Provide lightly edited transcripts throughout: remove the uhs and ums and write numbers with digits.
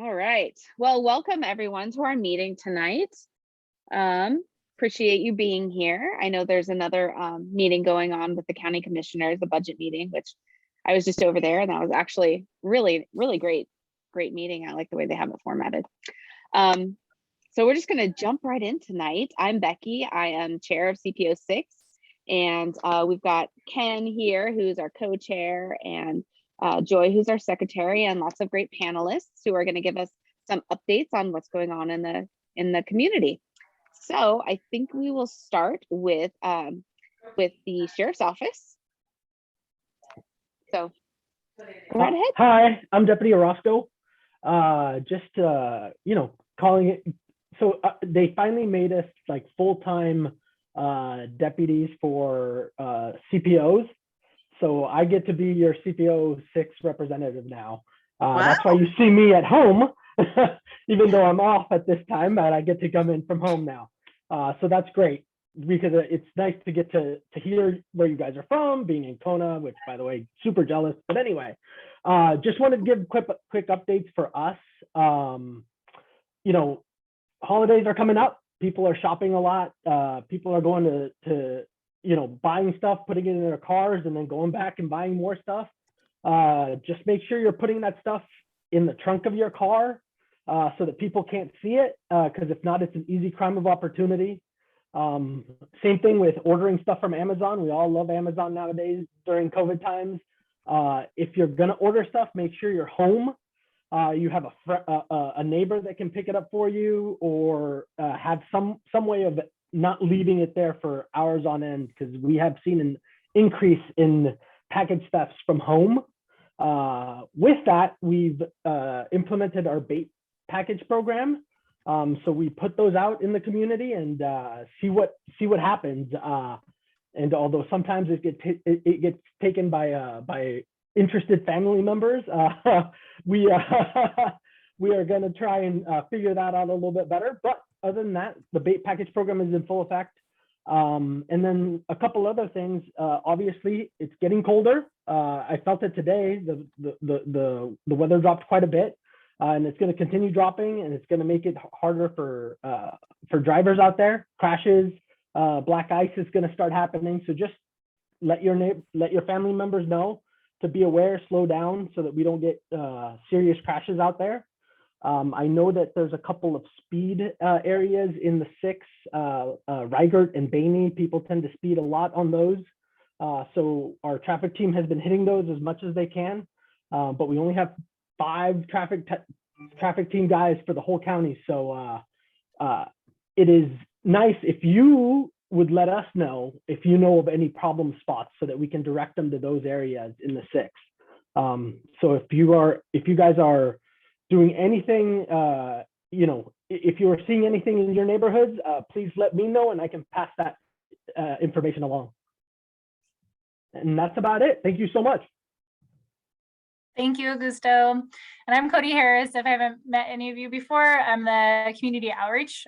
All right. Well, welcome everyone to our meeting tonight. Appreciate you being here. I know there's another meeting going on with the county commissioners, the budget meeting, which I was just over there, and that was actually really, really great meeting. I like the way they have it formatted. So we're just going to jump right in tonight. I'm Becky. I am chair of CPO6, and we've got Ken here, who's our co-chair, and Joy, who's our secretary, and lots of great panelists who are going to give us some updates on what's going on in the community. So I think we will start with the sheriff's office. So go right ahead. Hi, I'm Deputy Orozco. Calling it. So they finally made us like full-time deputies for CPOs. So I get to be your CPO6 representative now. Wow. That's why you see me at home, even though I'm off at this time, but I get to come in from home now. So that's great because it's nice to get to hear where you guys are from, being in Kona, which by the way, super jealous. But anyway, just wanted to give quick updates for us. Holidays are coming up. People are shopping a lot. People are going to buying stuff, putting it in their cars, and then going back and buying more stuff. Just make sure you're putting that stuff in the trunk of your car so that people can't see it, because if not, it's an easy crime of opportunity. Same thing with ordering stuff from Amazon. We all love Amazon nowadays during COVID times. If you're gonna order stuff, make sure you're home. You have a neighbor that can pick it up for you, or have some way of not leaving it there for hours on end, because we have seen an increase in package thefts from home. With that, we've implemented our bait package program. So we put those out in the community and see what happens. And although sometimes it gets taken by interested family members, we are going to try and figure that out a little bit better. But other than that, the bait package program is in full effect. And then a couple other things. Obviously, it's getting colder. I felt it today. The weather dropped quite a bit, and it's going to continue dropping, and it's going to make it harder for drivers out there. Crashes, black ice is going to start happening. So just let your family members know to be aware, slow down, so that we don't get serious crashes out there. I know that there's a couple of speed areas in the 6, Rygert and Baney. People tend to speed a lot on those. So our traffic team has been hitting those as much as they can, but we only have 5 traffic team guys for the whole county. So it is nice if you would let us know if you know of any problem spots so that we can direct them to those areas in the 6. So if you guys are doing anything, if you are seeing anything in your neighborhoods, please let me know and I can pass that information along. And that's about it. Thank you so much. Thank you, Augusto. And I'm Cody Harris. If I haven't met any of you before, I'm the community outreach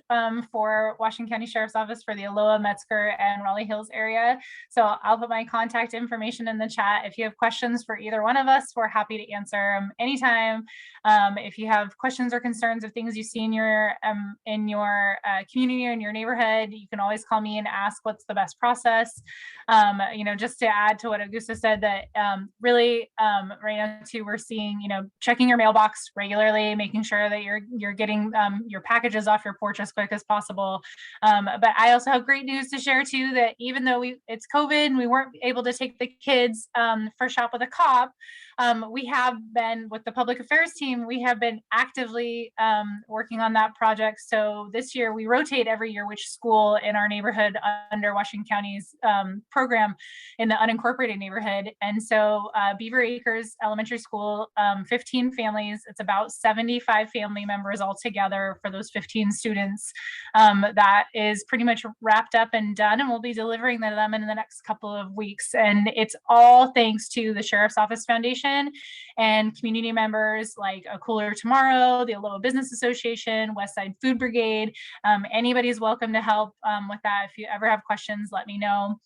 for Washington County Sheriff's Office for the Aloha, Metzger, and Raleigh Hills area. So I'll put my contact information in the chat. If you have questions for either one of us, we're happy to answer them anytime. If you have questions or concerns of things you see in your community or in your neighborhood, you can always call me and ask what's the best process. Just to add to what Augusto said, that really right now too, we're seeing, checking your mailbox regularly, making sure that you're getting your packages off your porch as quick as possible. But I also have great news to share too, that even though it's COVID and we weren't able to take the kids for Shop with a Cop, we have been, with the public affairs team, we have been actively working on that project. So this year we rotate every year which school in our neighborhood under Washington County's program in the unincorporated neighborhood. And so Beaver Acres Elementary School, 15 families, it's about 75 family members altogether for those 15 students. That is pretty much wrapped up and done, and we'll be delivering them in the next couple of weeks. And it's all thanks to the Sheriff's Office Foundation and community members like A Cooler Tomorrow, the Aloha Business Association, Westside Food Brigade. Anybody's welcome to help with that. If you ever have questions, let me know.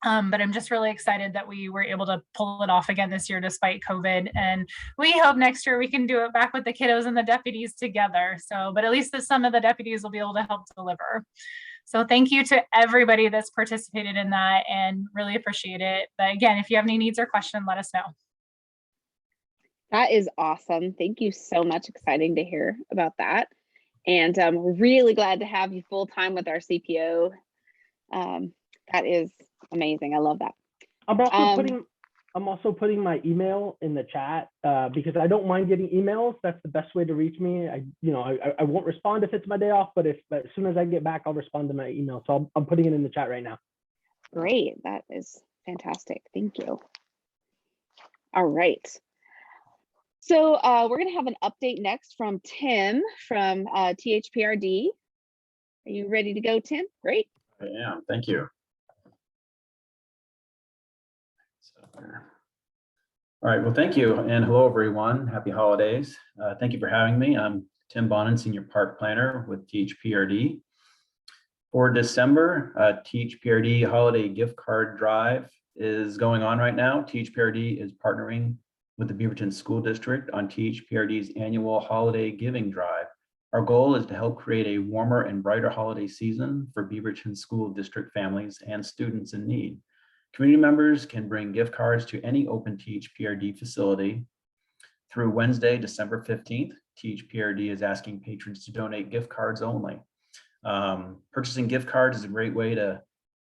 But I'm just really excited that we were able to pull it off again this year despite COVID. And we hope next year we can do it back with the kiddos and the deputies together. So, but at least some of the deputies will be able to help deliver. So thank you to everybody that's participated in that and really appreciate it. But again, if you have any needs or questions, let us know. That is awesome. Thank you so much. Exciting to hear about that. And we're really glad to have you full time with our CPO. That is amazing. I love that. I'm also putting my email in the chat because I don't mind getting emails. That's the best way to reach me. I won't respond if it's my day off, but as soon as I get back, I'll respond to my email. So I'm putting it in the chat right now. Great. That is fantastic. Thank you. All right. So we're going to have an update next from Tim from THPRD. Are you ready to go, Tim? Great. I am. Thank you. All right, well, thank you, and hello, everyone. Happy holidays. Thank you for having me. I'm Tim Bonin, Senior Park Planner with THPRD. For December, THPRD Holiday Gift Card Drive is going on right now. THPRD is partnering with the Beaverton School District on THPRD's annual Holiday Giving Drive. Our goal is to help create a warmer and brighter holiday season for Beaverton School District families and students in need. Community members can bring gift cards to any open THPRD facility. Through Wednesday, December 15th, THPRD is asking patrons to donate gift cards only. Purchasing gift cards is a great way to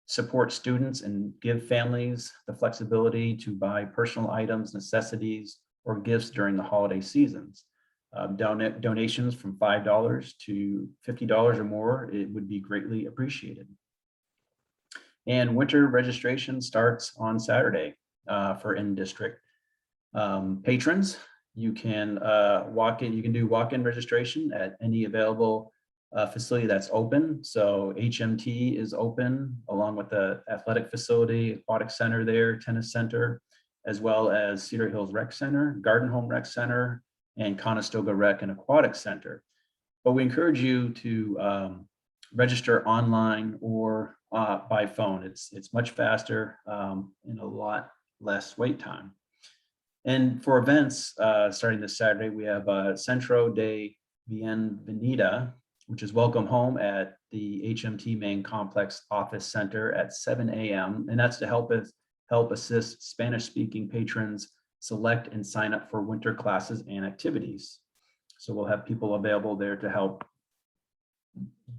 support students and give families the flexibility to buy personal items, necessities, or gifts during the holiday seasons. Donations from $5 to $50 or more, it would be greatly appreciated. And winter registration starts on Saturday for in-district patrons. You can do walk-in registration at any available facility that's open. So HMT is open along with the athletic facility, aquatic center there, tennis center, as well as Cedar Hills Rec Center, Garden Home Rec Center, and Conestoga Rec and Aquatic Center. But we encourage you to register online or by phone. It's much faster and a lot less wait time. And for events starting this Saturday, we have Centro de Bienvenida, which is welcome home at the HMT Main Complex Office Center at 7 a.m. And that's to help assist Spanish-speaking patrons select and sign up for winter classes and activities. So we'll have people available there to help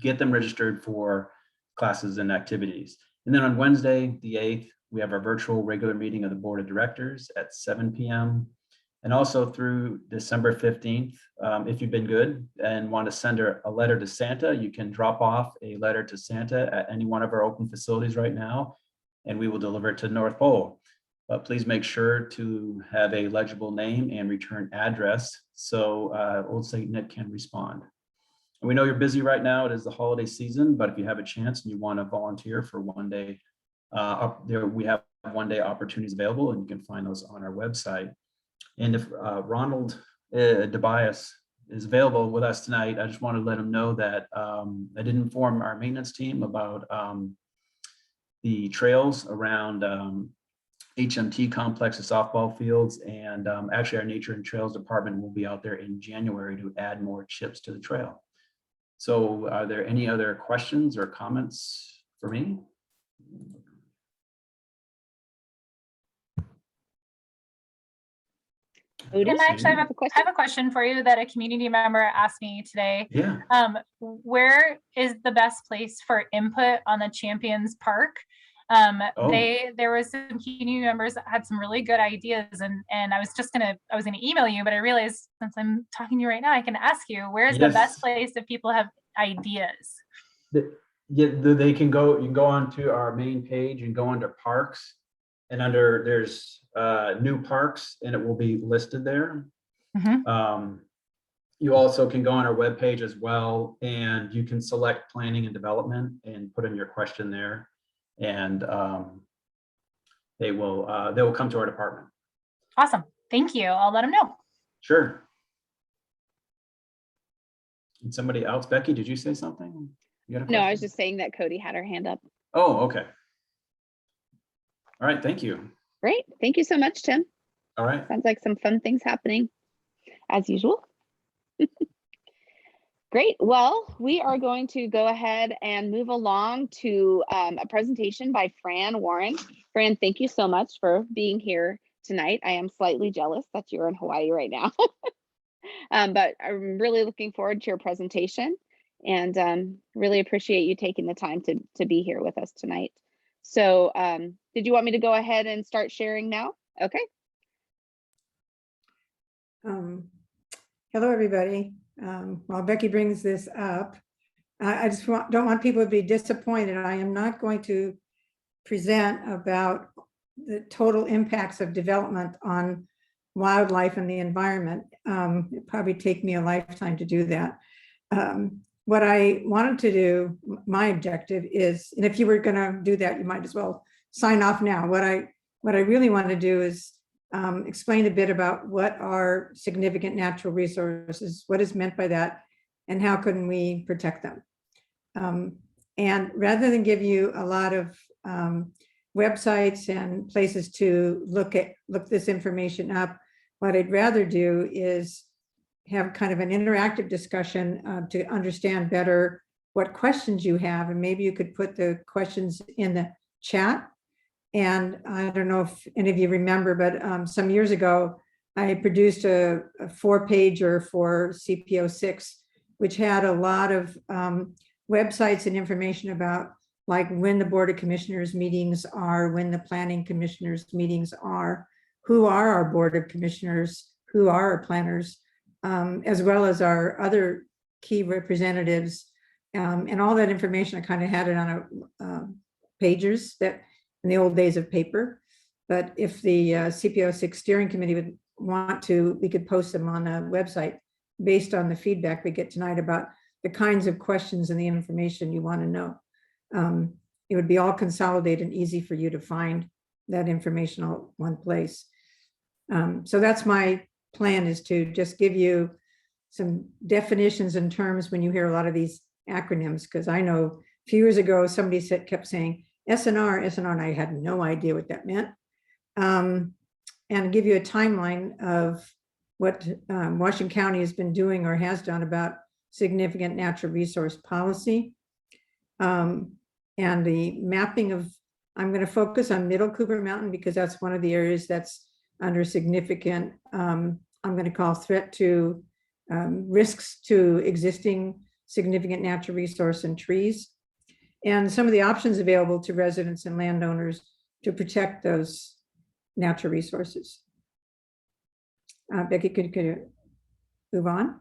get them registered for classes and activities. And then on Wednesday, the 8th, we have our virtual regular meeting of the Board of Directors at 7 p.m. And also through December 15th, if you've been good and want to send a letter to Santa, you can drop off a letter to Santa at any one of our open facilities right now, and we will deliver it to the North Pole. But please make sure to have a legible name and return address so Old St. Nick can respond. And we know you're busy right now. It is the holiday season, but if you have a chance and you want to volunteer for one day, we have one-day opportunities available, and you can find those on our website. And if Ronald DeBias is available with us tonight, I just want to let him know that I did inform our maintenance team about the trails around HMT complex of softball fields. And actually our Nature and Trails department will be out there in January to add more chips to the trail. So are there any other questions or comments for me? And actually, I have a question for you that a community member asked me today. Yeah. Where is the best place for input on the Champions Park? There was some community members that had some really good ideas, and I was gonna email you, but I realized since I'm talking to you right now, I can ask you, where's the best place if people have ideas? They can go. You can go onto our main page and go under parks, and there's new parks, and it will be listed there. Mm-hmm. You also can go on our webpage as well, and you can select planning and development and put in your question there, and they will come to our department. Awesome. Thank you. I'll let them know. Sure. And somebody else, Becky, did you say something? No, I was just saying that Cody had her hand up. Oh, okay. All right, thank you. Great. Thank you so much, Tim. All right. Sounds like some fun things happening as usual. Great. Well, we are going to go ahead and move along to a presentation by Fran Warren. Fran, thank you so much for being here tonight. I am slightly jealous that you're in Hawaii right now, but I'm really looking forward to your presentation and really appreciate you taking the time to be here with us tonight. So did you want me to go ahead and start sharing now? Okay. Hello, everybody. While Becky brings this up, I just don't want people to be disappointed. I am not going to present about the total impacts of development on wildlife and the environment. It'd probably take me a lifetime to do that. What I wanted to do, my objective is, and if you were going to do that, you might as well sign off now. What I really want to do is explain a bit about what are significant natural resources, what is meant by that, and how can we protect them. And rather than give you a lot of websites and places to look this information up, what I'd rather do is have kind of an interactive discussion to understand better what questions you have, and maybe you could put the questions in the chat. And I don't know if any of you remember, but some years ago, I produced a 4-pager for CPO6, which had a lot of websites and information about like when the Board of Commissioners meetings are, when the Planning Commissioners meetings are, who are our Board of Commissioners, who are our planners, as well as our other key representatives. And all that information, I kind of had it on a pagers that in the old days of paper. But if the CPO6 steering committee would want to, we could post them on a website based on the feedback we get tonight about the kinds of questions and the information you want to know. It would be all consolidated and easy for you to find that information all one place. So that's my plan, is to just give you some definitions and terms when you hear a lot of these acronyms, because I know a few years ago, somebody kept saying, SNR, and I had no idea what that meant. And give you a timeline of what Washington County has been doing or has done about significant natural resource policy. And the mapping of, I'm going to focus on Middle Coooper Mountain because that's one of the areas that's under significant, I'm going to call threat to risks to existing significant natural resource and trees, and some of the options available to residents and landowners to protect those natural resources. Becky, could you move on?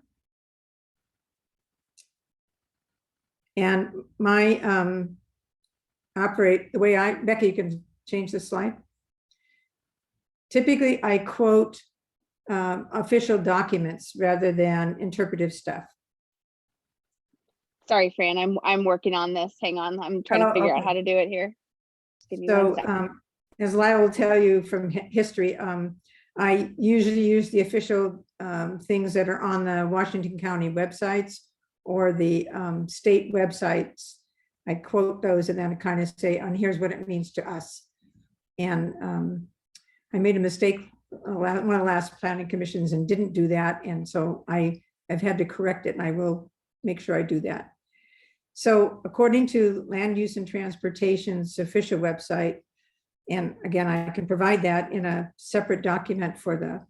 And my the way Becky, you can change the slide. Typically, I quote official documents rather than interpretive stuff. Sorry, Fran, I'm working on this. Hang on, I'm trying to figure out how to do it here. Just give me one second. As Lyle will tell you from history, I usually use the official things that are on the Washington County websites or the state websites. I quote those and then I kind of say, and here's what it means to us. And I made a mistake one of the last planning commissions and didn't do that. And so I've had to correct it, and I will make sure I do that. So according to Land Use and Transportation's official website, and again, I can provide that in a separate document for the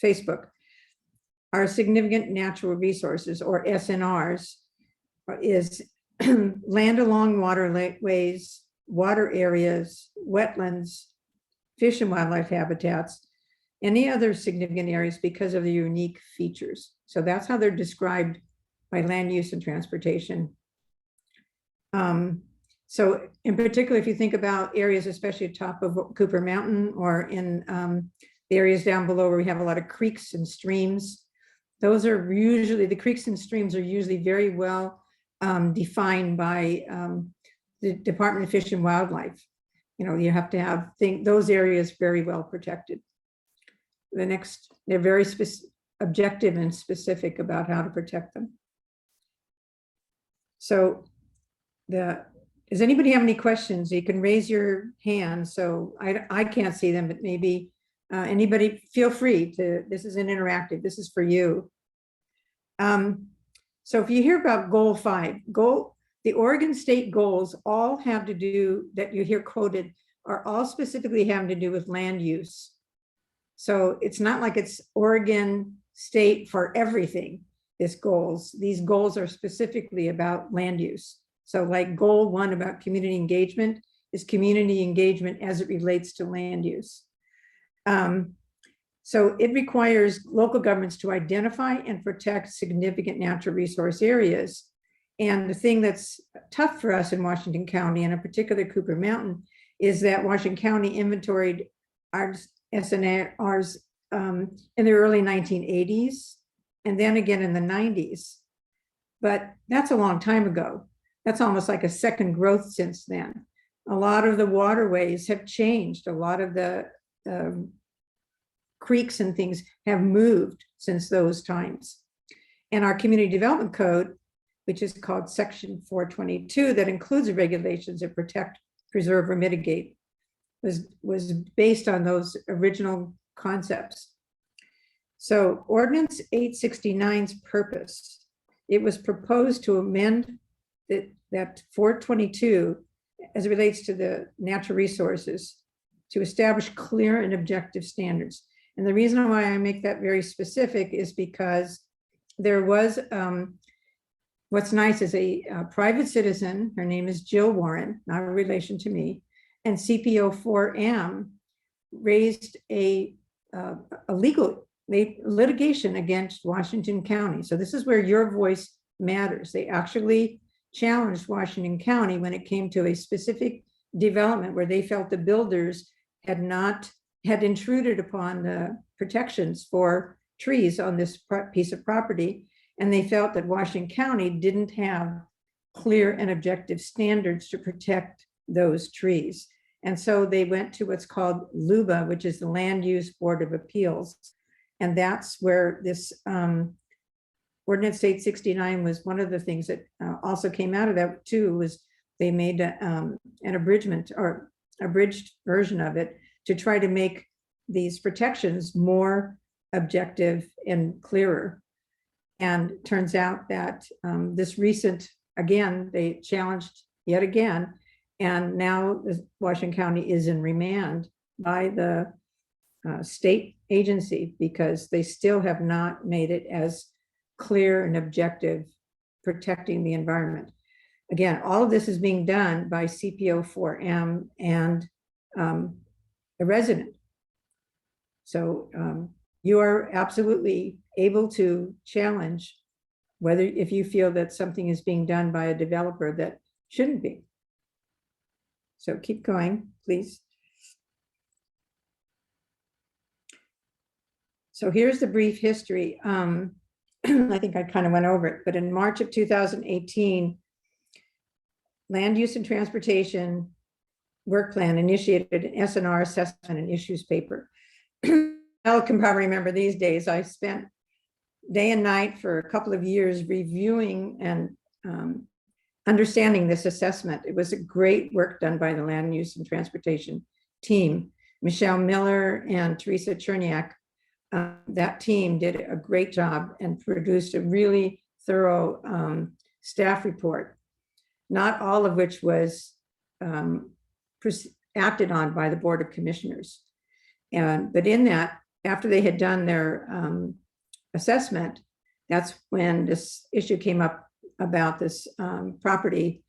Facebook, our significant natural resources, or SNRs, is land along waterways, water areas, wetlands, fish and wildlife habitats, any other significant areas because of the unique features. So that's how they're described by Land Use and Transportation. So in particular, if you think about areas, especially at top of Coooper Mountain or in the areas down below where we have a lot of creeks and streams, those are usually, the creeks and streams are usually very well defined by the Department of Fish and Wildlife. You know, you have to have those areas very well protected. The next, they're very objective and specific about how to protect them. So Does anybody have any questions? You can raise your hand. So I can't see them, but maybe anybody feel free to, this is an interactive, this is for you. So if you hear about goal 5, the Oregon state goals all have to do, that you hear quoted, are all specifically having to do with land use. So it's not like it's Oregon state for everything, these goals are specifically about land use. So like goal 1 about community engagement is community engagement as it relates to land use. So it requires local governments to identify and protect significant natural resource areas. And the thing that's tough for us in Washington County, and in particular Coooper Mountain, is that Washington County inventoried our SNRs in the early 1980s, and then again in the 90s. But that's a long time ago. That's almost like a second growth since then. A lot of the waterways have changed. A lot of the creeks and things have moved since those times. And our community development code, which is called section 422, that includes the regulations that protect, preserve, or mitigate, was based on those original concepts. So Ordinance 869's purpose, it was proposed to amend that 422 as it relates to the natural resources to establish clear and objective standards. And the reason why I make that very specific is because there was, what's nice is a private citizen, her name is Jill Warren, not a relation to me, and CPO4M raised a legal litigation against Washington County. So this is where your voice matters. They actually challenged Washington County when it came to a specific development where they felt the builders had intruded upon the protections for trees on this piece of property. And they felt that Washington County didn't have clear and objective standards to protect those trees. And so they went to what's called LUBA, which is the Land Use Board of Appeals. And that's where this Ordinance 869 was one of the things that also came out of that too, was they made an abridgment or abridged version of it to try to make these protections more objective and clearer. And it turns out that this recent, again, they challenged yet again, and now Washington County is in remand by the state agency because they still have not made it as clear and objective protecting the environment. Again, all of this is being done by CPO4M and a resident. So you are absolutely able to challenge whether if you feel that something is being done by a developer that shouldn't be. So keep going, please. So here's the brief history. I think I kind of went over it, but in March of 2018, Land Use and Transportation Work Plan initiated an SNR assessment and issues paper. I can probably remember these days. I spent day and night for a couple of years reviewing and understanding this assessment. It was a great work done by the Land Use and Transportation team. Michelle Miller and Teresa Cherniak, that team did a great job and produced a really thorough staff report, not all of which was acted on by the Board of Commissioners. But in that, after they had done their assessment, that's when this issue came up about this property.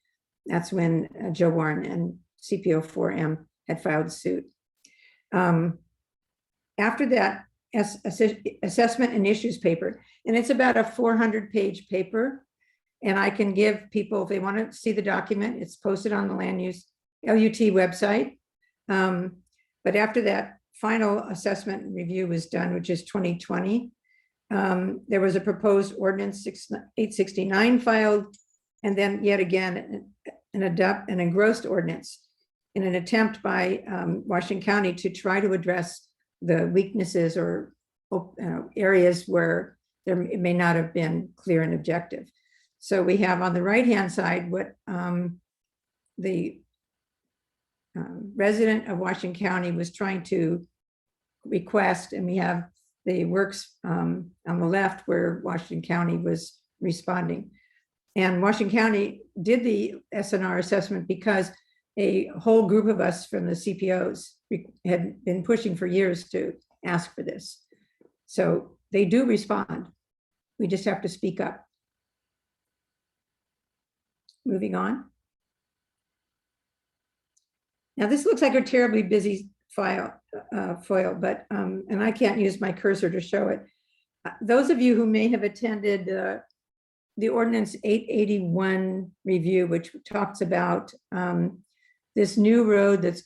That's when Joe Warren and CPO4M had filed suit. After that assessment and issues paper, and it's about a 400-page paper, and I can give people, if they want to see the document, it's posted on the Land Use LUT website. But after that final assessment and review was done, which is 2020, there was a proposed ordinance 869 filed, and then yet again an engrossed ordinance in an attempt by Washington County to try to address the weaknesses or areas where it may not have been clear and objective. So we have on the right-hand side what the resident of Washington County was trying to request, and we have the works on the left where Washington County was responding. And Washington County did the SNR assessment because a whole group of us from the CPOs had been pushing for years to ask for this. So they do respond. We just have to speak up. Moving on. Now this looks like a terribly busy foil, but and I can't use my cursor to show it. Those of you who may have attended the Ordinance 881 review, which talks about this new road that's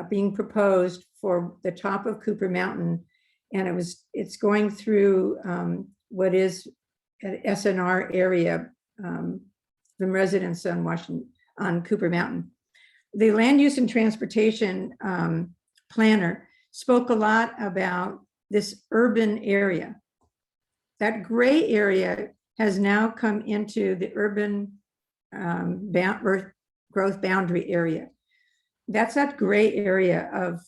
being proposed for the top of Coooper Mountain, and it's going through what is an SNR area from residents on Coooper Mountain. The land use and transportation planner spoke a lot about this urban area. That gray area has now come into the urban growth boundary area. That's that gray area of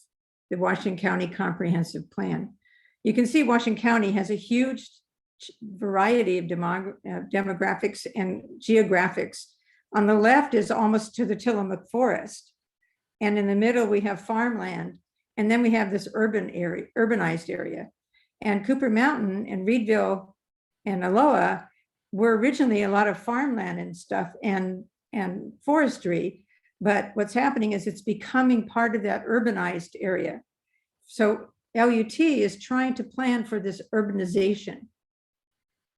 the Washington County Comprehensive Plan. You can see Washington County has a huge variety of demographics and geographics. On the left is almost to the Tillamook Forest. And in the middle, we have farmland. And then we have this urbanized area. And Coooper Mountain and Reedville and Aloha were originally a lot of farmland and stuff and forestry. But what's happening is it's becoming part of that urbanized area. So LUT is trying to plan for this urbanization.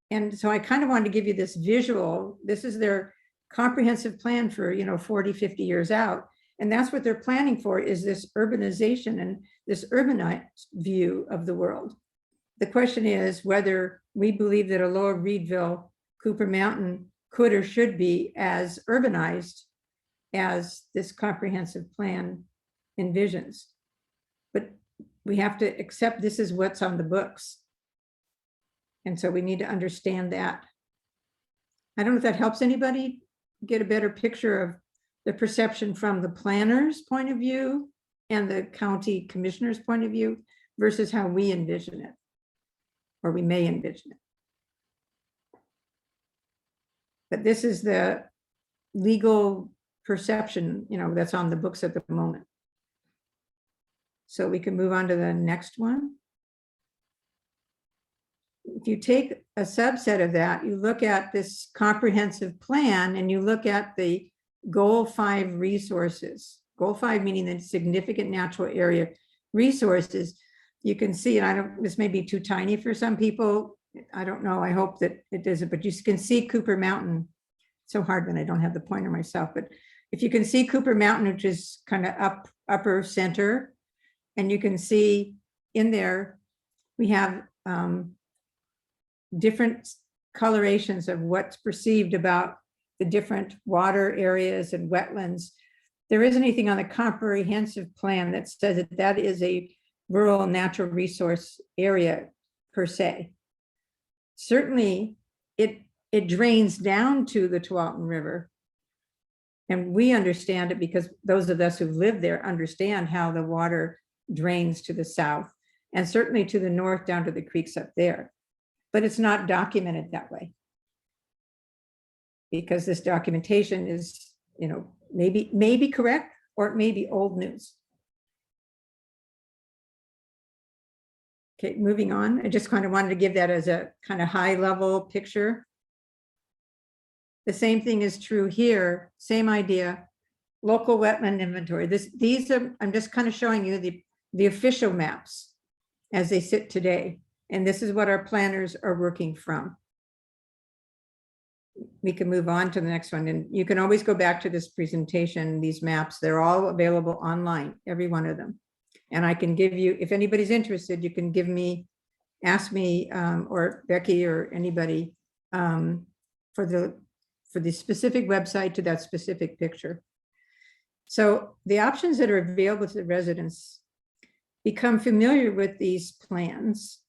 And so I kind of wanted to give you this visual. This is their comprehensive plan for 40, 50 years out. And that's what they're planning for, is this urbanization and this urbanized view of the world. The question is whether we believe that Aloha, Reedville, Coooper Mountain could or should be as urbanized as this comprehensive plan envisions. But we have to accept this is what's on the books. And so we need to understand that. I don't know if that helps anybody get a better picture of the perception from the planner's point of view and the county commissioner's point of view versus how we envision it, or we may envision it. But this is the legal perception, that's on the books at the moment. So we can move on to the next one. If you take a subset of that, you look at this comprehensive plan and you look at the Goal 5 resources. Goal 5 meaning the significant natural area resources. You can see, and this may be too tiny for some people. I don't know. I hope that it doesn't, but you can see Coooper Mountain. It's so hard when I don't have the pointer myself, but if you can see Coooper Mountain, which is kind of upper center, and you can see in there, we have different colorations of what's perceived about the different water areas and wetlands. There isn't anything on the comprehensive plan that says that that is a rural natural resource area per se. Certainly, it drains down to the Tualatin River. And we understand it because those of us who live there understand how the water drains to the south and certainly to the north down to the creeks up there. But it's not documented that way. Because this documentation is, maybe correct, or it may be old news. Okay, moving on. I just kind of wanted to give that as a kind of high level picture. The same thing is true here, same idea, local wetland inventory. These are, I'm just kind of showing you the official maps as they sit today. And this is what our planners are working from. We can move on to the next one. And you can always go back to this presentation, these maps, they're all available online, every one of them. And I can give you, if anybody's interested, you can ask me or Becky or anybody for the specific website to that specific picture. So the options that are available to the residents: become familiar with these plans,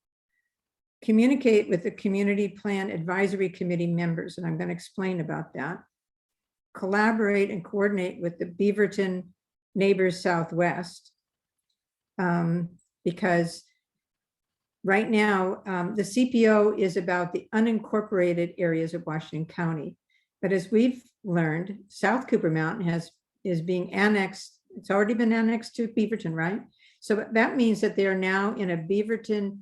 communicate with the Community Plan Advisory Committee members, and I'm going to explain about that. collaborate and coordinate with the Beaverton Neighbors Southwest. Because right now, the CPO is about the unincorporated areas of Washington County. But as we've learned, South Cooper Mountain is being annexed. It's already been annexed to Beaverton, right? So that means that they are now in a Beaverton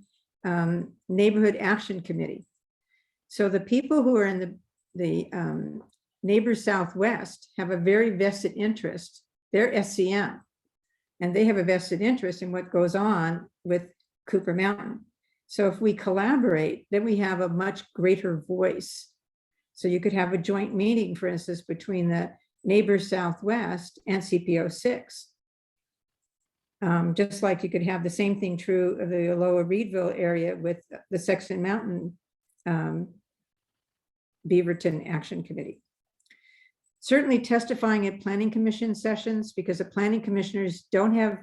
Neighborhood Action Committee. So the people who are in the Neighbors Southwest have a very vested interest. They're SCM, and they have a vested interest in what goes on with Cooper Mountain. So if we collaborate, then we have a much greater voice. So you could have a joint meeting, for instance, between the Neighbors Southwest and CPO6. Just like you could have the same thing true of the Aloha Reedville area with the Sexton Mountain Beaverton Action Committee. Certainly testifying at planning commission sessions, because the planning commissioners don't have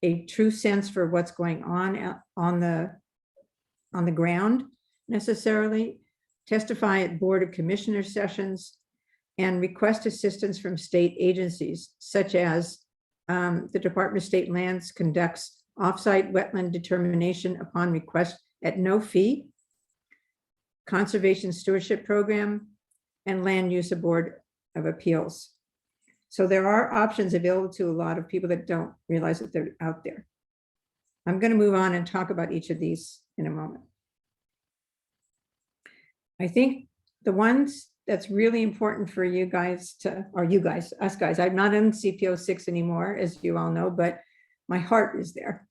a true sense for what's going on the ground necessarily. Testify at Board of Commissioners sessions, and request assistance from state agencies, such as the Department of State Lands conducts offsite wetland determination upon request at no fee, Conservation Stewardship Program, and Land Use Board of Appeals. So there are options available to a lot of people that don't realize that they're out there. I'm going to move on and talk about each of these in a moment. I think the ones that's really important for you guys us guys, I'm not in CPO6 anymore, as you all know, but my heart is there.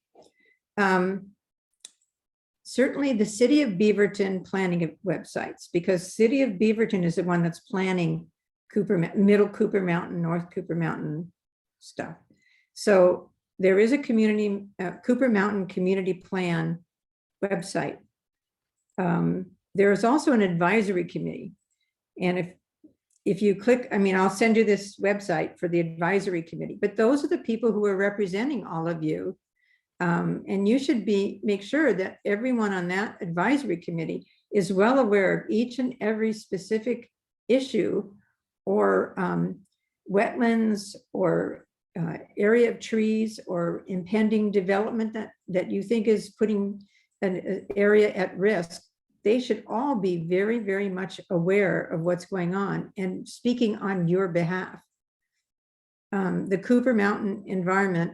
Certainly the City of Beaverton planning websites, because City of Beaverton is the one that's planning Middle Cooper Mountain, North Cooper Mountain stuff. So there is a community, Cooper Mountain Community Plan website. There is also an advisory committee. And if you click, I mean, I'll send you this website for the advisory committee, but those are the people who are representing all of you. And you should make sure that everyone on that advisory committee is well aware of each and every specific issue or wetlands or area of trees or impending development that you think is putting an area at risk. They should all be very, very much aware of what's going on and speaking on your behalf. The Cooper Mountain Environment,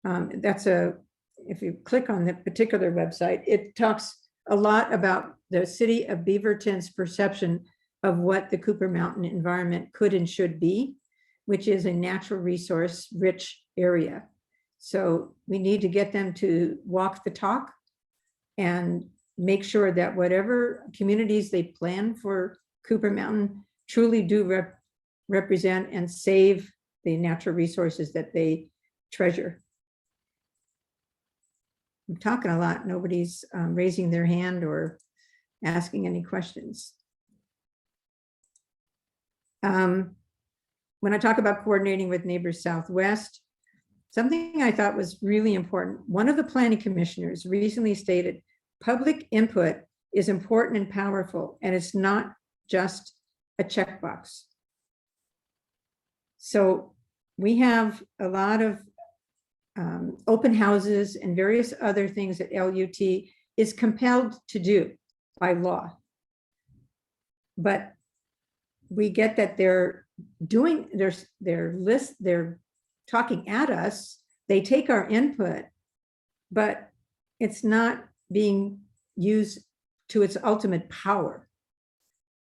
if you click on the particular website, it talks a lot about the City of Beaverton's perception of what the Cooper Mountain environment could and should be, which is a natural resource rich area. So we need to get them to walk the talk and make sure that whatever communities they plan for Cooper Mountain truly do represent and save the natural resources that they treasure. I'm talking a lot. Nobody's raising their hand or asking any questions. When I talk about coordinating with Neighbors Southwest, something I thought was really important. One of the planning commissioners recently stated, public input is important and powerful, and it's not just a checkbox. So we have a lot of open houses and various other things that LUT is compelled to do by law. But we get that they're doing their list, they're talking at us, they take our input, but it's not being used to its ultimate power.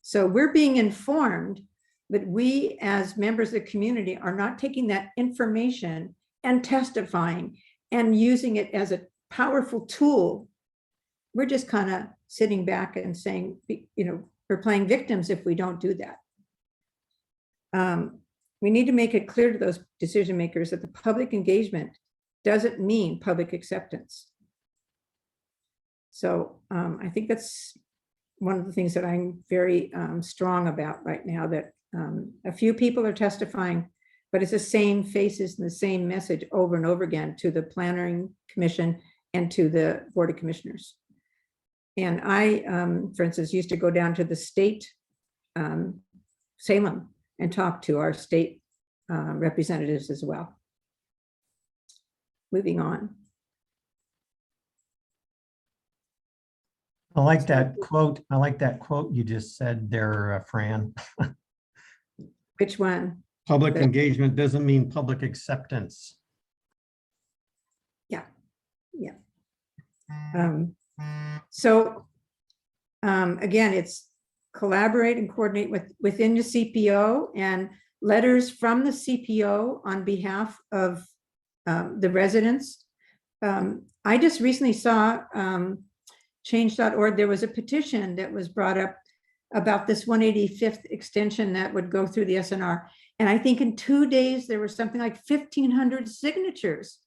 So we're being informed, but we as members of the community are not taking that information and testifying and using it as a powerful tool. We're just kind of sitting back and saying, we're playing victims if we don't do that. We need to make it clear to those decision makers that the public engagement doesn't mean public acceptance. So I think that's one of the things that I'm very strong about right now, that a few people are testifying, but it's the same faces and the same message over and over again to the Planning Commission and to the Board of Commissioners. And I, for instance, used to go down to the state, Salem, and talk to our state representatives as well. Moving on. I like that quote. I like that quote you just said there, Fran. Which one? Public engagement doesn't mean public acceptance. Yeah. Yeah. So again, it's collaborate and coordinate within the CPO, and letters from the CPO on behalf of the residents. I just recently saw change.org, there was a petition that was brought up about this 185th extension that would go through the SNR. And I think in 2 days, there were something like 1,500 signatures.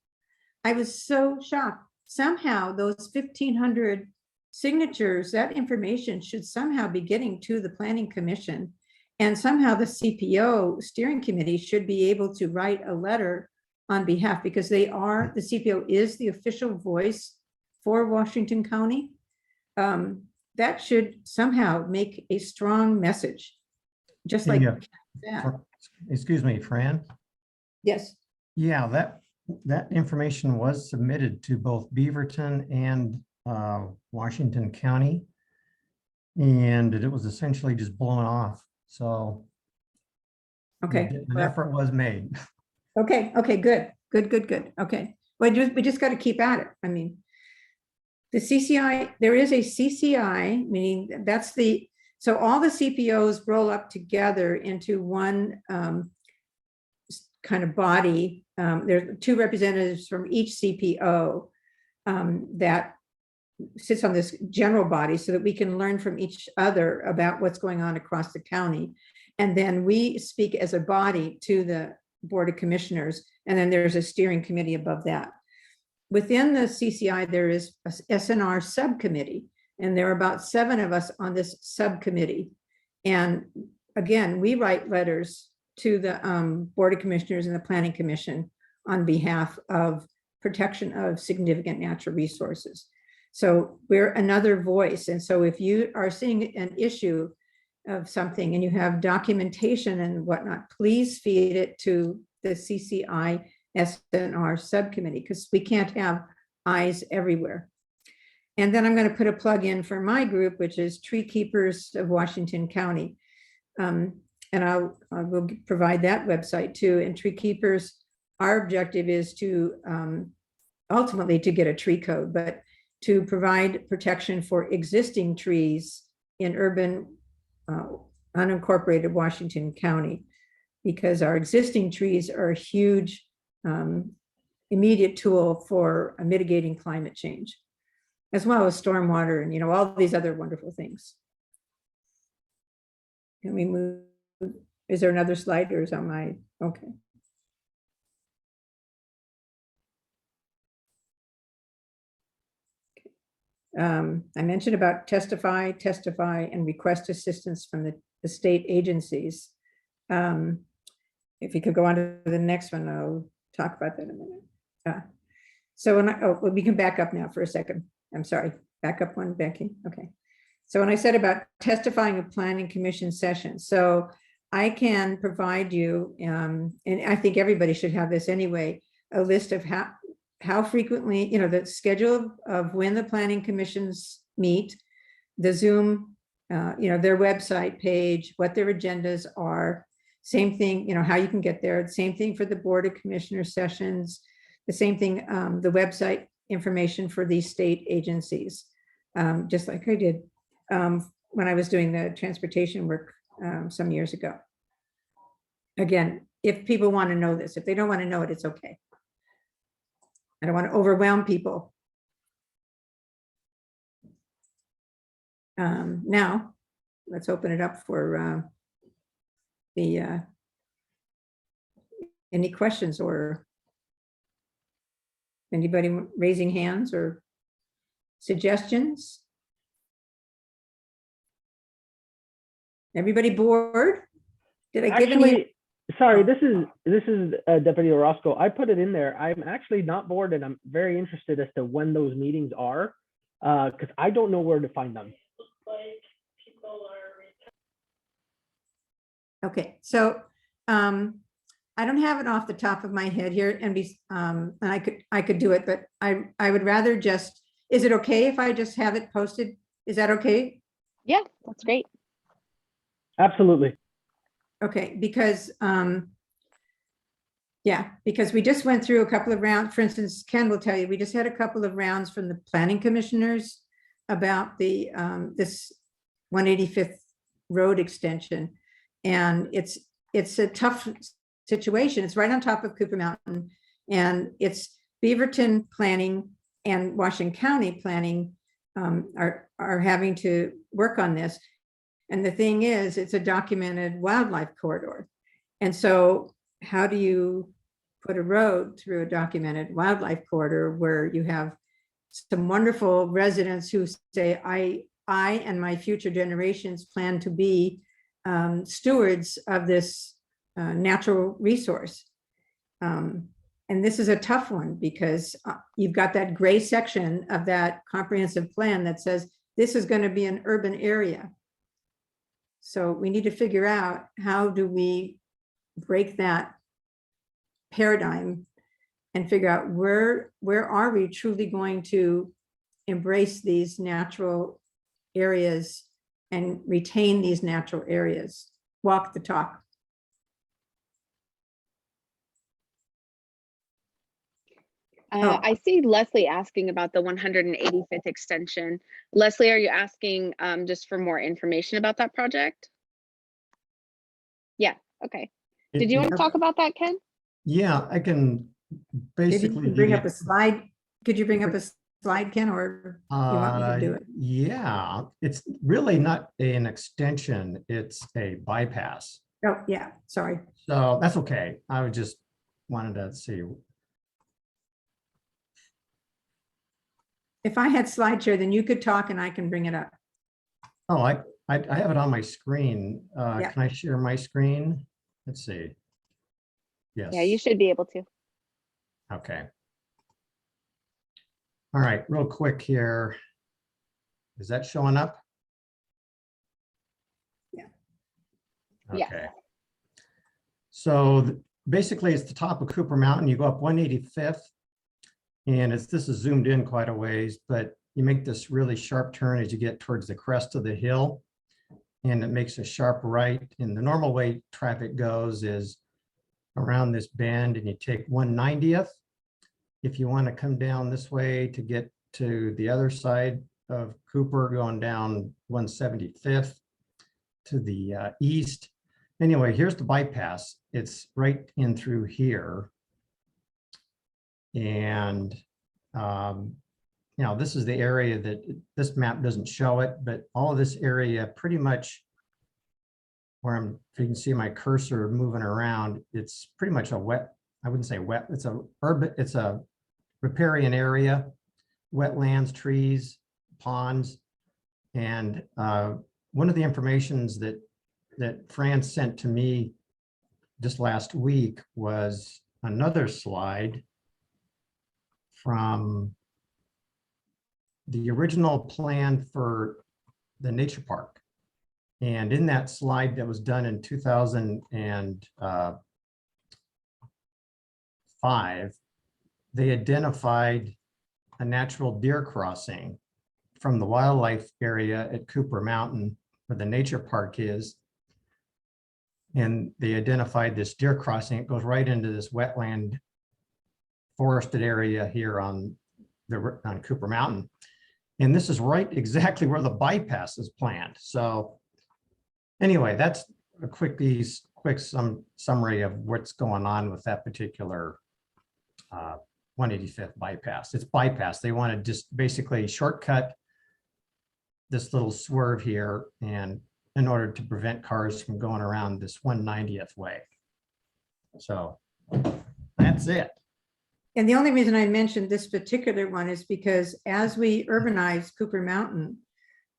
I was so shocked. Somehow those 1,500 signatures, that information should somehow be getting to the Planning Commission. And somehow the CPO steering committee should be able to write a letter on behalf, because the CPO is the official voice for Washington County. That should somehow make a strong message, just like that. Excuse me, Fran. Yes. Yeah, that information was submitted to both Beaverton and Washington County, and it was essentially just blown off. So Okay. an effort was made. Okay. Okay. Good. Okay. Well, we just got to keep at it. I mean, the CCI, there is a CCI, meaning that's so all the CPOs roll up together into one kind of body. There are 2 representatives from each CPO that sits on this general body, so that we can learn from each other about what's going on across the county. And then we speak as a body to the Board of Commissioners, and then there's a steering committee above that. Within the CCI, there is a SNR subcommittee, and there are about 7 of us on this subcommittee. And again, we write letters to the Board of Commissioners and the Planning Commission on behalf of protection of significant natural resources. So we're another voice. And so if you are seeing an issue of something and you have documentation and whatnot, please feed it to the CCI SNR subcommittee, because we can't have eyes everywhere. And then I'm going to put a plug in for my group, which is Tree Keepers of Washington County. And I will provide that website too. And Tree Keepers, our objective is to ultimately to get a tree code, but to provide protection for existing trees in urban unincorporated Washington County, because our existing trees are a huge immediate tool for mitigating climate change, as well as stormwater and, all these other wonderful things. Can we move? Is there another slide, or is on my, okay. I mentioned about testify, and request assistance from the state agencies. If you could go on to the next one, I'll talk about that in a minute. So we can back up now for a second. I'm sorry, back up one, Becky. Okay. So when I said about testifying at Planning Commission sessions, so I can provide you, and I think everybody should have this anyway, a list of how frequently, the schedule of when the Planning Commissions meet, the Zoom, their website page, what their agendas are. Same thing, how you can get there. Same thing for the Board of Commissioner sessions. The same thing, the website information for these state agencies, just like I did when I was doing the transportation work some years ago. Again, if people want to know this, if they don't want to know it, it's okay. I don't want to overwhelm people. Now, let's open it up for any questions or anybody raising hands or suggestions. Everybody bored? Did I give any? Sorry, this is Deputy Orozco. I put it in there. I'm actually not bored, and I'm very interested as to when those meetings are, because I don't know where to find them. Okay, so I don't have it off the top of my head here, and I could do it, but I would rather just, is it okay if I just have it posted? Is that okay? Yeah, that's great. Absolutely. Okay, because yeah, because we just went through a couple of rounds. For instance, Ken will tell you, we just had a couple of rounds from the planning commissioners about the this 185th road extension. And it's a tough situation. It's right on top of Coooper Mountain, and it's Beaverton planning and Washington County planning are having to work on this. And the thing is, it's a documented wildlife corridor. And so how do you put a road through a documented wildlife corridor where you have some wonderful residents who say, I and my future generations plan to be stewards of this natural resource. And this is a tough one because you've got that gray section of that comprehensive plan that says this is going to be an urban area. So we need to figure out, how do we break that paradigm and figure out where are we truly going to embrace these natural areas and retain these natural areas, walk the talk. I see Leslie asking about the 185th extension. Leslie, are you asking just for more information about that project? Yeah, okay. Did you want to talk about that, Ken? Yeah, I can basically Bring up a slide. Could you bring up a slide, Ken, or you want me to do it? Yeah, it's really not an extension, it's a bypass. Oh, yeah, sorry. So that's okay. I just wanted to see. If I had SlideShare, then you could talk and I can bring it up. Oh, I have it on my screen. Yeah. Can I share my screen? Let's see. Yes. Yeah, you should be able to. Okay. All right, real quick here. Is that showing up? Yeah. Yeah. Okay. So basically it's the top of Coooper Mountain. You go up 185th, and this is zoomed in quite a ways, but you make this really sharp turn as you get towards the crest of the hill, and it makes a sharp right. And the normal way traffic goes is around this bend, and you take 190th. If you want to come down this way to get to the other side of Coooper, going down 175th to the east. Anyway, here's the bypass. It's right in through here. And this is the area that this map doesn't show it, but all of this area pretty much where if you can see my cursor moving around, it's pretty much a wet, I wouldn't say wet, it's a riparian area, wetlands, trees, ponds. And one of the informations that Fran sent to me just last week was another slide from the original plan for the nature park. And in that slide that was done in 2005, they identified a natural deer crossing from the wildlife area at Coooper Mountain, where the nature park is. And they identified this deer crossing. It goes right into this wetland forested area here on Coooper Mountain. And this is right exactly where the bypass is planned. So anyway, that's a quick summary of what's going on with that particular 185th bypass. It's bypass. They want to just basically shortcut this little swerve here, and in order to prevent cars from going around this 190th way. So that's it. And the only reason I mentioned this particular one is because as we urbanize Coooper Mountain,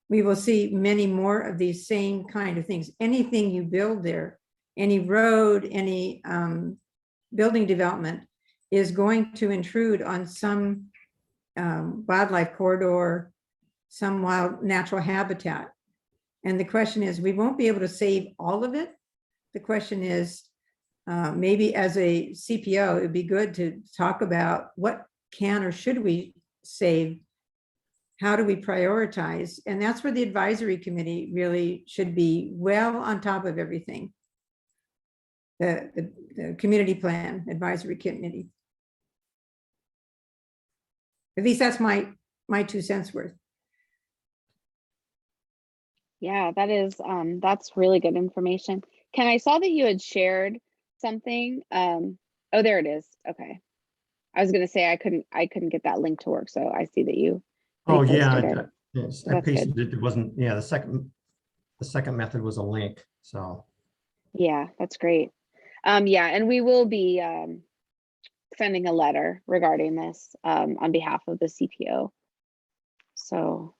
we will see many more of these same kind of things. Anything you build there, any road, any building development is going to intrude on some wildlife corridor, some wild natural habitat. And the question is, we won't be able to save all of it, the question is, maybe as a CPO, it'd be good to talk about what can or should we save? How do we prioritize? And that's where the advisory committee really should be well on top of everything. The community plan advisory committee. At least that's my 2 cents worth. Yeah, that is, that's really good information. Ken, I saw that you had shared something. Oh, there it is. Okay. I was gonna say I couldn't get that link to work, so I see that you. Oh, yeah, reposted it. yes, So I that's good. pasted it. It wasn't, yeah, the second method was a link, so. Yeah, that's great. Yeah, and we will be sending a letter regarding this on behalf of the CPO. So,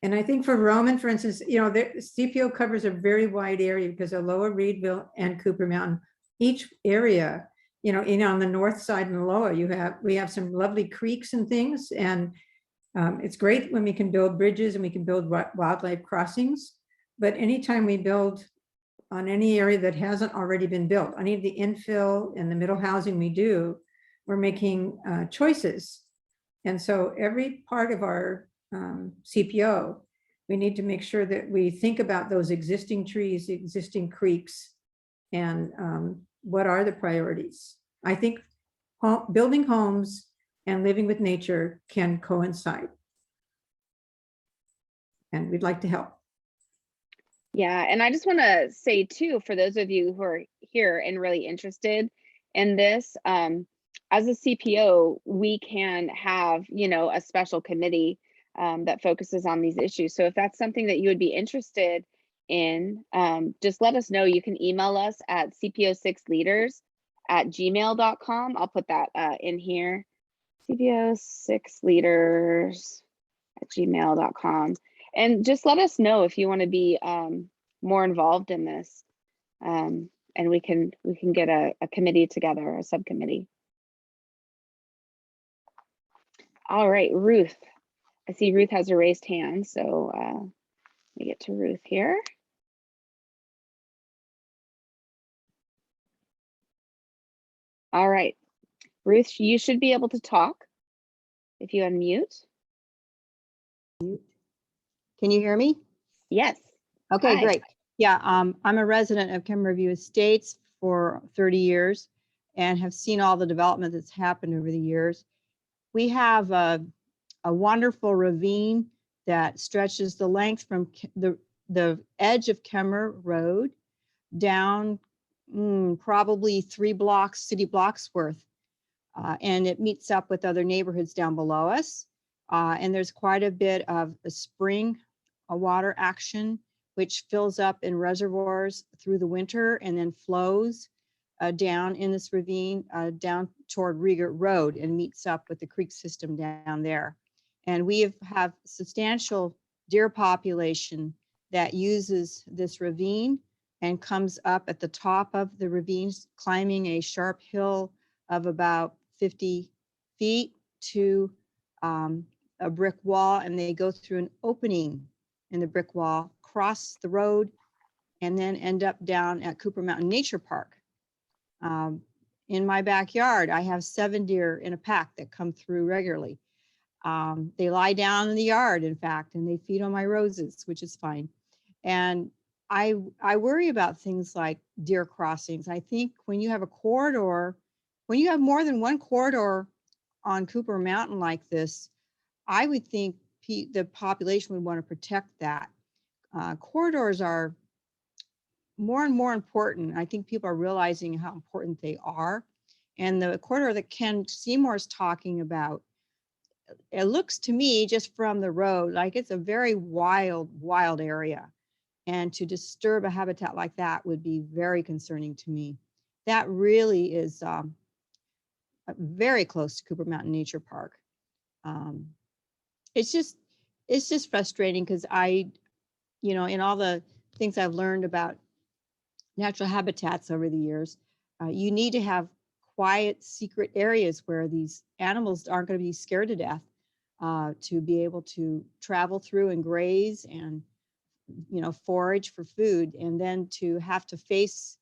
And I think for Roman, for instance, you know, the CPO covers a very wide area because of Lower Reedville and Coooper Mountain. Each area, you know, on the north side and Aloha, we have some lovely creeks and things, and it's great when we can build bridges and we can build wildlife crossings. But anytime we build on any area that hasn't already been built, any of the infill and the middle housing we do, we're making choices. And so every part of our CPO, we need to make sure that we think about those existing trees, the existing creeks, and what are the priorities. I think building homes and living with nature can coincide. And we'd like to help. yeah, and I just want to say too, for those of you who are here and really interested in this, as a CPO, we can have, you know, a special committee that focuses on these issues. So if that's something that you would be interested in, just let us know. You can email us at cpo6leaders@gmail.com. I'll put that in here. cpo6leaders@gmail.com. And just let us know if you want to be more involved in this. And we can get a committee together, a subcommittee. All right, Ruth. I see Ruth has a raised hand, so let me get to Ruth here. All right, Ruth, you should be able to talk if you unmute. Can you hear me? Yes. Okay, Hi. great. Yeah, I'm a resident of Kemmer View Estates for 30 years and have seen all the development that's happened over the years. We have a wonderful ravine that stretches the length from the edge of Kemmer Road down probably 3 blocks, city blocks worth. And it meets up with other neighborhoods down below us. And there's quite a bit of a spring water action, which fills up in reservoirs through the winter and then flows down in this ravine down toward Riegert Road and meets up with the creek system down there. And we have substantial deer population that uses this ravine and comes up at the top of the ravines, climbing a sharp hill of about 50 feet to a brick wall, and they go through an opening in the brick wall, cross the road, and then end up down at Coooper Mountain Nature Park. In my backyard, I have 7 deer in a pack that come through regularly. They lie down in the yard, in fact, and they feed on my roses, which is fine. And I worry about things like deer crossings. I think when you have a corridor, when you have more than one corridor on Coooper Mountain like this, I would think the population would want to protect that. Corridors are more and more important. I think people are realizing how important they are. And the corridor that Ken Seymour is talking about, it looks to me just from the road like it's a very wild area. And to disturb a habitat like that would be very concerning to me. That really is very close to Coooper Mountain Nature Park. It's just frustrating because in all the things I've learned about natural habitats over the years, you need to have quiet, secret areas where these animals aren't going to be scared to death, to be able to travel through and graze and forage for food, and then to have to face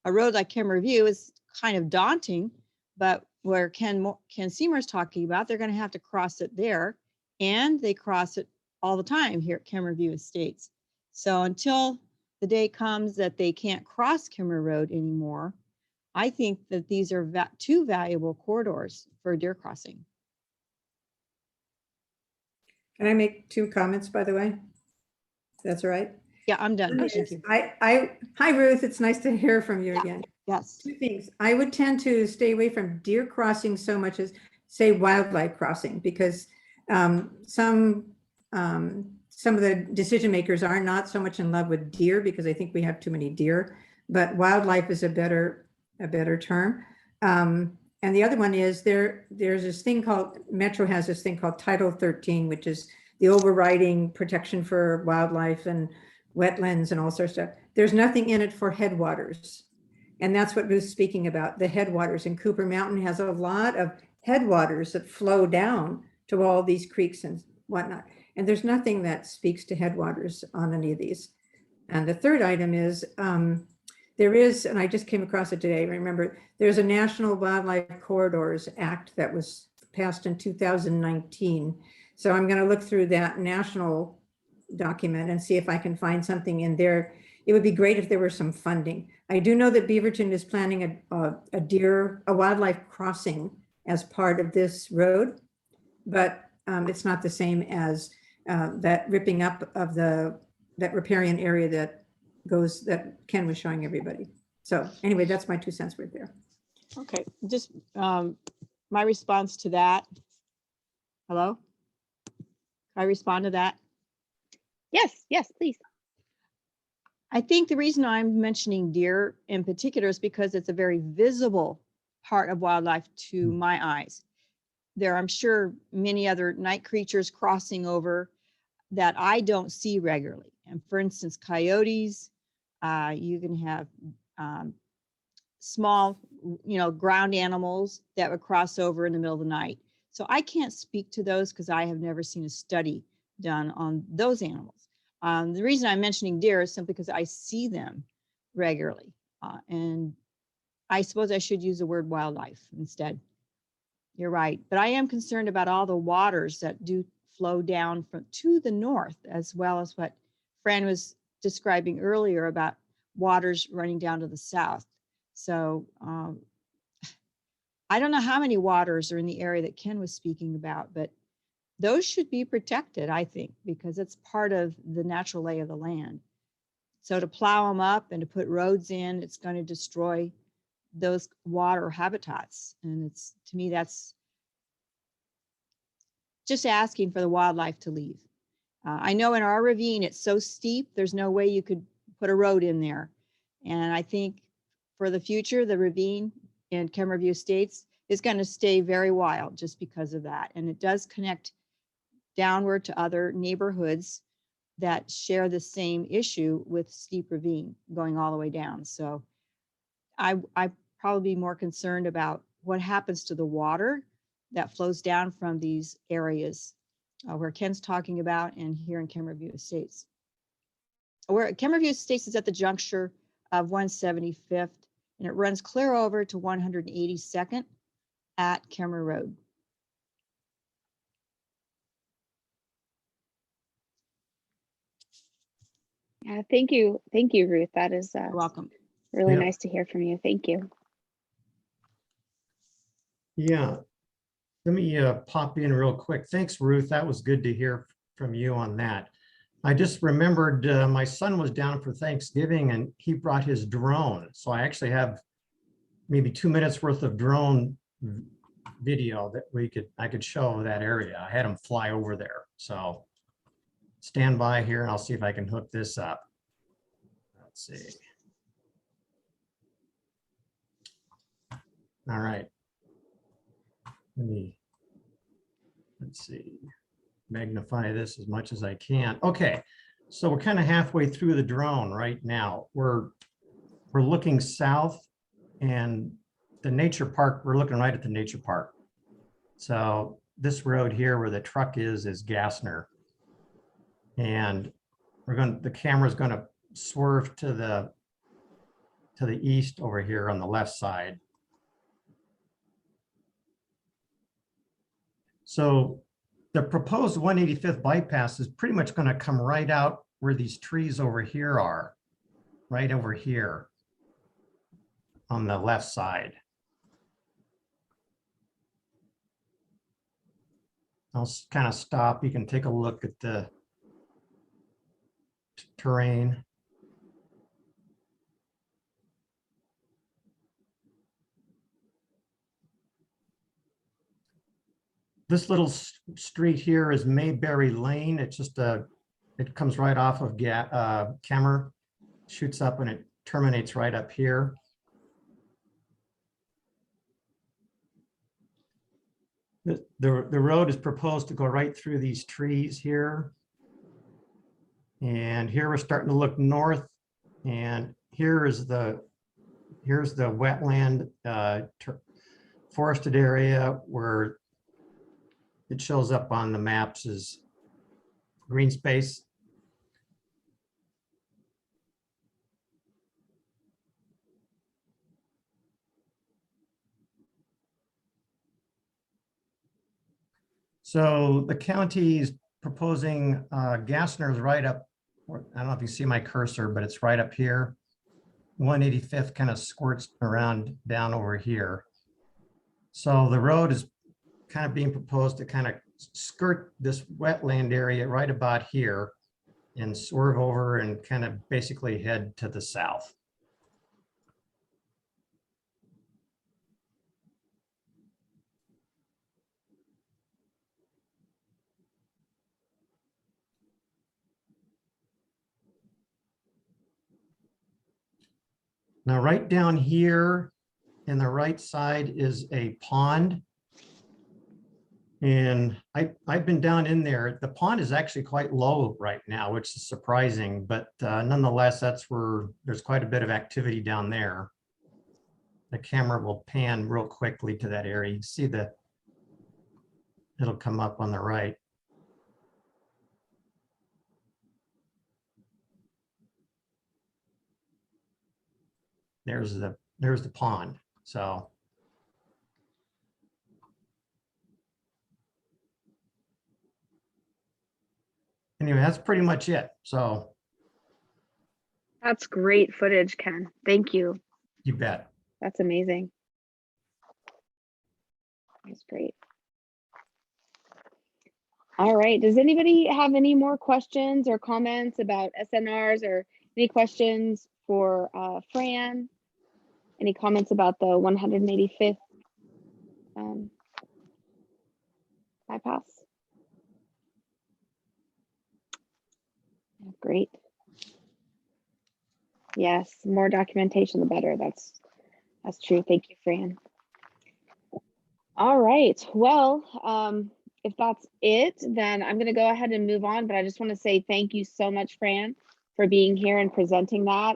a road like Kim Review is kind of daunting, but where Ken Seymour's talking about, they're going to have to cross it there, and they cross it all the time here at Kim Review Estates. So until the day comes that they can't cross Kimmer Road anymore, I think that these are two valuable corridors for deer crossing. Can I make 2 comments, by the way? If that's all right. Yeah, I'm done. One Thank is, you. hi Ruth, it's nice to hear from you Yeah. again. Yes. 2 things. I would tend to stay away from deer crossing so much as say wildlife crossing, because some of the decision makers are not so much in love with deer because I think we have too many deer, but wildlife is a better term. And the other one is there's this thing called, Metro has this thing called Title 13, which is the overriding protection for wildlife and wetlands and all sorts of stuff. There's nothing in it for headwaters. And that's what Ruth's speaking about, the headwaters. And Coooper Mountain has a lot of headwaters that flow down to all these creeks and whatnot. And there's nothing that speaks to headwaters on any of these. And the third item is, there is, and I just came across it today, remember, there's a National Wildlife Corridors Act that was passed in 2019. So I'm going to look through that national document and see if I can find something in there. It would be great if there were some funding. I do know that Beaverton is planning a wildlife crossing as part of this road, but it's not the same as that ripping up of that riparian area that Ken was showing everybody. So anyway, that's my 2 cents right there. Okay, just my response to that. Hello? Can I respond to that? Yes, please. I think the reason I'm mentioning deer in particular is because it's a very visible part of wildlife to my eyes. There, I'm sure, many other night creatures crossing over that I don't see regularly. And for instance, coyotes, you can have small, ground animals that would cross over in the middle of the night. So I can't speak to those because I have never seen a study done on those animals. The reason I'm mentioning deer is simply because I see them regularly. And I suppose I should use the word wildlife instead. You're right. But I am concerned about all the waters that do flow down to the north, as well as what Fran was describing earlier about waters running down to the south. So I don't know how many waters are in the area that Ken was speaking about, but those should be protected, I think, because it's part of the natural lay of the land. So to plow them up and to put roads in, it's going to destroy those water habitats. And it's, to me, that's just asking for the wildlife to leave. I know in our ravine, it's so steep, there's no way you could put a road in there. And I think for the future, the ravine in Kim Review Estates is going to stay very wild just because of that. And it does connect downward to other neighborhoods that share the same issue with steep ravine going all the way down. So I probably be more concerned about what happens to the water that flows down from these areas where Ken's talking about, and here in Kim Review Estates. Where Kim Review Estates is at the juncture of 175th, and it runs clear over to 182nd at Kemmer Road. Yeah, thank you, Ruth. That is You're welcome. really Yeah. nice to hear from you. Thank you. Yeah, let me pop in real quick. Thanks, Ruth. That was good to hear from you on that. I just remembered my son was down for Thanksgiving and he brought his drone. So I actually have maybe 2 minutes worth of drone video that I could show that area. I had him fly over there. So stand by here and I'll see if I can hook this up. Let's see. All right. Let's see, magnify this as much as I can. Okay, so we're kind of halfway through the drone right now. We're looking south, and the nature park, we're looking right at the nature park. So this road here where the truck is Gassner. And the camera's gonna swerve to the to the east over here on the left side. So the proposed 185th bypass is pretty much going to come right out where these trees over here are, right over here on the left side. I'll kind of stop. You can take a look at the terrain. This little street here is Mayberry Lane. It's just it comes right off of Kemmer, shoots up and it terminates right up here. The road is proposed to go right through these trees here. And here we're starting to look north, and here's the wetland forested area where it shows up on the maps as green space. So the county is proposing Gassner's right up, I don't know if you see my cursor, but it's right up here. 185th kind of squirts around down over here. So the road is kind of being proposed to kind of skirt this wetland area right about here and swerve over and kind of basically head to the south. Now, right down here in the right side is a pond. And I've been down in there. The pond is actually quite low right now, which is surprising, but nonetheless, that's where there's quite a bit of activity down there. The camera will pan real quickly to that area. You see it'll come up on the right. There's the pond. So anyway, that's pretty much it. So That's great footage, Ken. Thank you. you bet. That's amazing. That's great. All right. Does anybody have any more questions or comments about SNRs, or any questions for Fran? Any comments about the 185th bypass? Great. Yes, more documentation, the better. That's true. Thank you, Fran. All right. Well, if that's it, then I'm going to go ahead and move on. But I just want to say thank you so much, Fran, for being here and presenting that.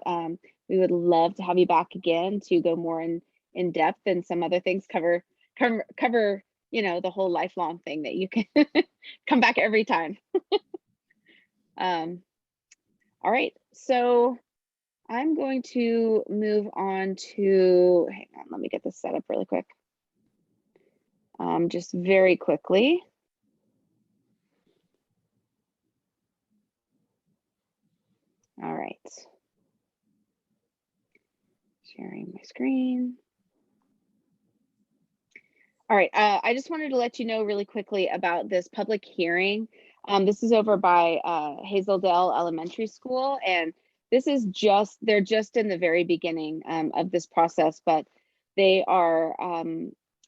We would love to have you back again to go more in depth and some other things, cover, you know, the whole lifelong thing that you can come back every time. All right, so I'm going to move on to, hang on, let me get this set up really quick. Just very quickly. All right. Sharing my screen. All right, I just wanted to let you know really quickly about this public hearing. This is over by Hazeldale Elementary School, and this is they're just in the very beginning of this process, but they are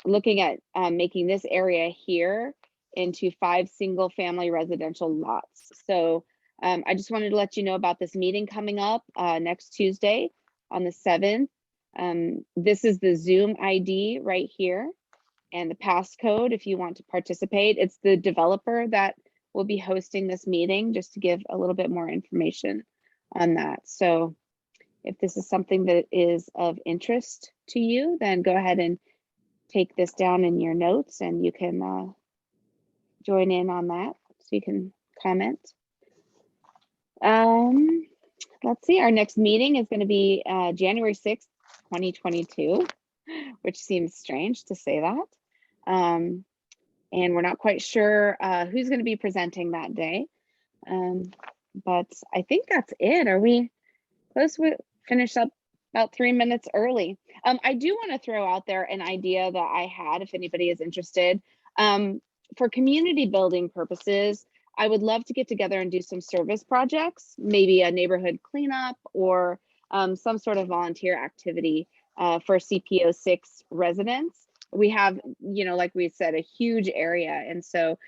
looking at making this area here into 5 single-family residential lots. So I just wanted to let you know about this meeting coming up next Tuesday on the 7th. This is the Zoom ID right here and the passcode if you want to participate. It's the developer that will be hosting this meeting, just to give a little bit more information on that. So if this is something that is of interest to you, then go ahead and take this down in your notes and you can join in on that, so you can comment. Let's let's see, our next meeting is going to be January 6th, 2022, which seems strange to say that. And we're not quite sure who's going to be presenting that day. But I think that's it. Are we close? We finish up about 3 minutes early. I do want to throw out there an idea that I had, if anybody is interested. For community building purposes, I would love to get together and do some service projects, maybe a neighborhood cleanup or some sort of volunteer activity for CPO6 residents. We have, you know, like we said, a huge area. And so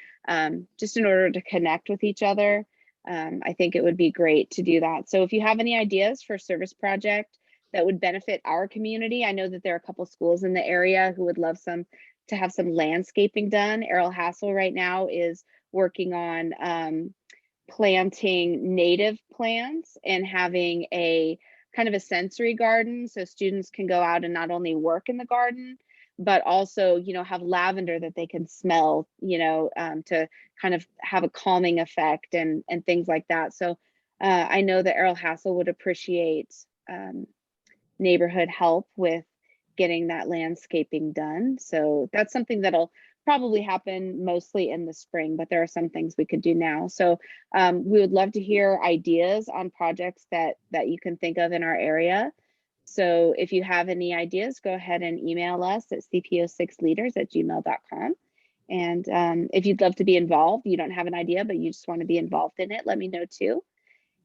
just in order to connect with each other, I think it would be great to do that. So if you have any ideas for service project that would benefit our community, I know that there are a couple schools in the area who would love to have some landscaping done. Errol Hassel right now is working on planting native plants and having a kind of a sensory garden, so students can go out and not only work in the garden, but also, you know, have lavender that they can smell, you know, to kind of have a calming effect and things like that. So I know that Errol Hassel would appreciate neighborhood help with getting that landscaping done. So that's something that'll probably happen mostly in the spring, but there are some things we could do now. So we would love to hear ideas on projects that you can think of in our area. So if you have any ideas, go ahead and email us at cpo6leaders@gmail.com. And if you'd love to be involved, you don't have an idea, but you just want to be involved in it, let me know too.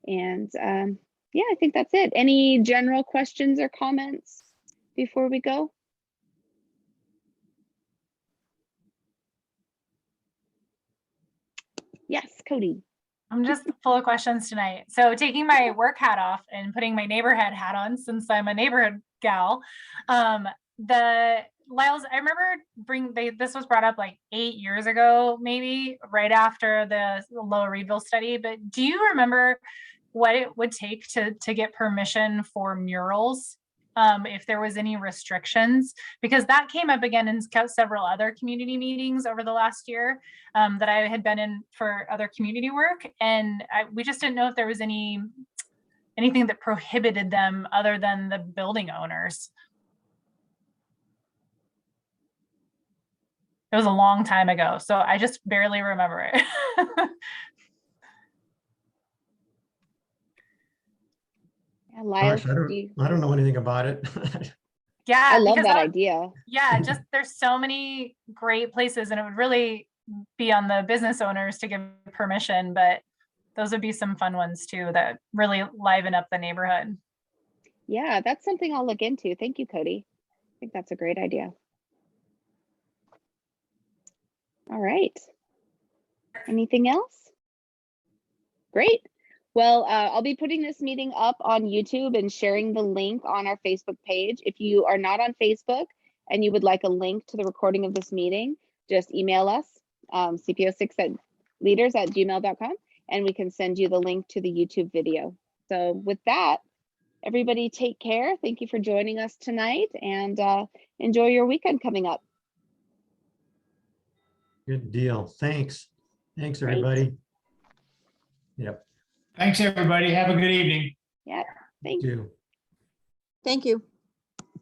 And yeah, I think that's it. Any general questions or comments before we go? Yes, Cody. I'm just full of questions tonight. So taking my work hat off and putting my neighborhood hat on, since I'm a neighborhood gal, the Lyles, I remember this was brought up like 8 years ago, maybe right after the Lower Reedville study, but do you remember what it would take to get permission for murals? If there was any restrictions, because that came up again in several other community meetings over the last year that I had been in for other community work. And we just didn't know if there was anything that prohibited them other than the building owners. It was a long time ago, so I just barely remember it. Yeah, Lyles, Gosh, I don't know anything about it. Yeah, I love because that idea. Yeah, just there's so many great places, and it would really be on the business owners to give permission, but those would be some fun ones too that really liven up the neighborhood. Yeah, that's something I'll look into. Thank you, Cody. I think that's a great idea. All right. Anything else? Great. Well, I'll be putting this meeting up on YouTube and sharing the link on our Facebook page. If you are not on Facebook and you would like a link to the recording of this meeting, just email us, cpo6leaders@gmail.com, and we can send you the link to the YouTube video. So with that, everybody take care. Thank you for joining us tonight, and enjoy your weekend coming up. Good deal. Thanks. Thanks, Great. everybody. Yep. Thanks, everybody. Have a good evening. Yeah, thanks. You too. Thank you.